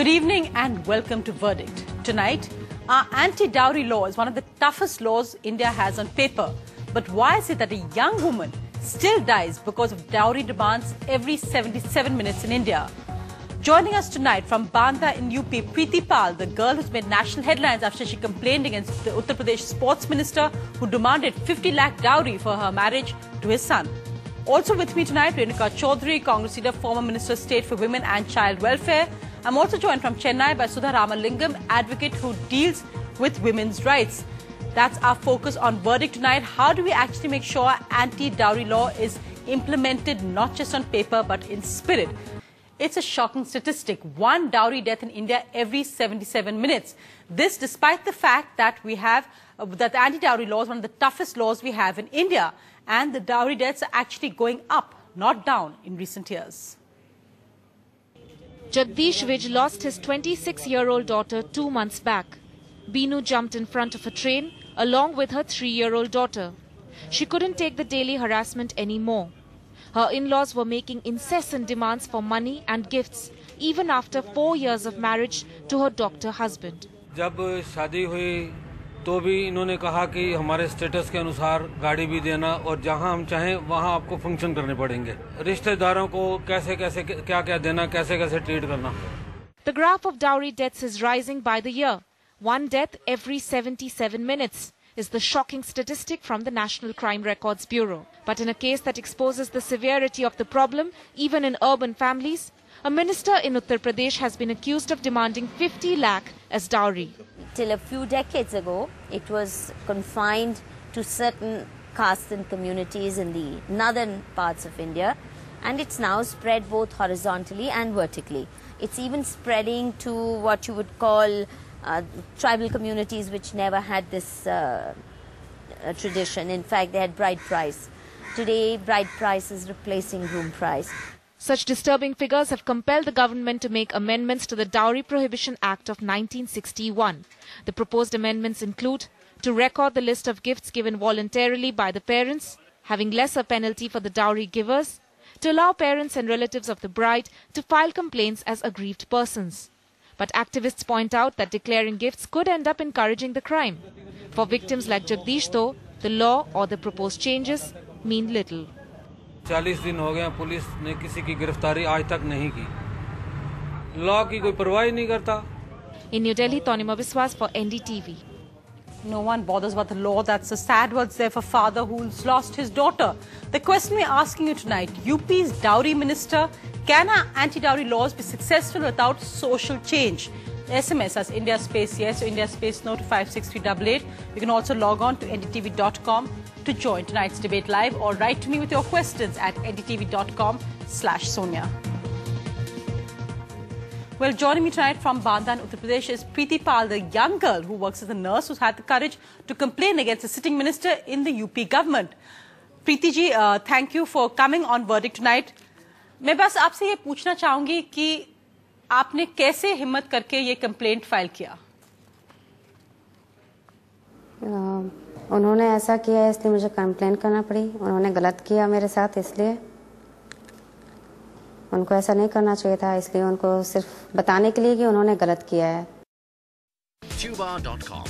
Good evening and welcome to Verdict. Tonight, our anti-dowry law is one of the toughest laws India has on paper. But why is it that a young woman still dies because of dowry demands every 77 minutes in India? Joining us tonight from Bandha in UP, Preeti Pal, the girl who's made national headlines after she complained against the Uttar Pradesh sports minister who demanded 50 lakh dowry for her marriage to his son. Also with me tonight, Renuka Chaudhary, Congress leader, former Minister of State for Women and Child Welfare. I'm also joined from Chennai by Sudha Ramalingam, advocate who deals with women's rights. That's our focus on Verdict tonight. How do we actually make sure anti-dowry law is implemented not just on paper but in spirit? It's a shocking statistic. One dowry death in India every 77 minutes. This despite the fact that we have that the anti-dowry law is one of the toughest laws we have in India. And the dowry deaths are actually going up, not down, in recent years. Jagdish Vij lost his 26-year-old daughter 2 months back. Binu jumped in front of a train along with her 3-year-old daughter. She couldn't take the daily harassment anymore. Her in-laws were making incessant demands for money and gifts, even after 4 years of marriage to her doctor husband. जब शादी हुई तो भी इन्होंने कहा कि हमारे status के अनुसार गाड़ी भी देना और जहां हम चाहें वहां आपको फंक्शन करने पड़ेंगे रिश्तेदारों को कैसे कैसे क्या देना कैसे कैसे ट्रीट करना. The graph of dowry deaths is rising by the year. One death every 77 minutes is the shocking statistic from the National Crime Records Bureau. But in a case that exposes the severity of the problem, even in urban families, a minister in Uttar Pradesh has been accused of demanding 50 lakh as dowry. Till a few decades ago, it was confined to certain castes and communities in the northern parts of India, and it's now spread both horizontally and vertically. It's even spreading to what you would call tribal communities which never had this tradition. In fact, they had bride price. Today, bride price is replacing groom price. Such disturbing figures have compelled the government to make amendments to the Dowry Prohibition Act of 1961. The proposed amendments include to record the list of gifts given voluntarily by the parents, having lesser penalty for the dowry givers, to allow parents and relatives of the bride to file complaints as aggrieved persons. But activists point out that declaring gifts could end up encouraging the crime. For victims like Jagdish, though, the law or the proposed changes mean little. 40 दिन हो गए police ने किसी की गिरफ्तारी आज तक नहीं की. लॉ की कोई परवाह ही नहीं करता. In New Delhi, Tanima Biswas for NDTV. No one bothers about the law. That's the sad words there for father who's lost his daughter. The question we're asking you tonight, UP's dowry minister, can our anti-dowry laws be successful without social change? SMS as India Space Yes or India Space No to 56388. You can also log on to ndtv.com to join tonight's debate live or write to me with your questions at ndtv.com/Sonia. Well, joining me tonight from Bandha in Uttar Pradesh is Preeti Pal, the young girl who works as a nurse who's had the courage to complain against the sitting minister in the UP government. Preeti ji, thank you for coming on Verdict tonight. मैं बस आपसे ये पूछना चाहूंगी कि आपने कैसे हिम्मत करके ये कंप्लेंट फाइल किया? उन्होंने ऐसा किया इसलिए मुझे कंप्लेंट करना पड़ी. उन्होंने गलत किया मेरे साथ, इसलिए उनको ऐसा नहीं करना चाहिए था, इसलिए उनको सिर्फ बताने के लिए कि उन्होंने गलत किया है. Tuba.com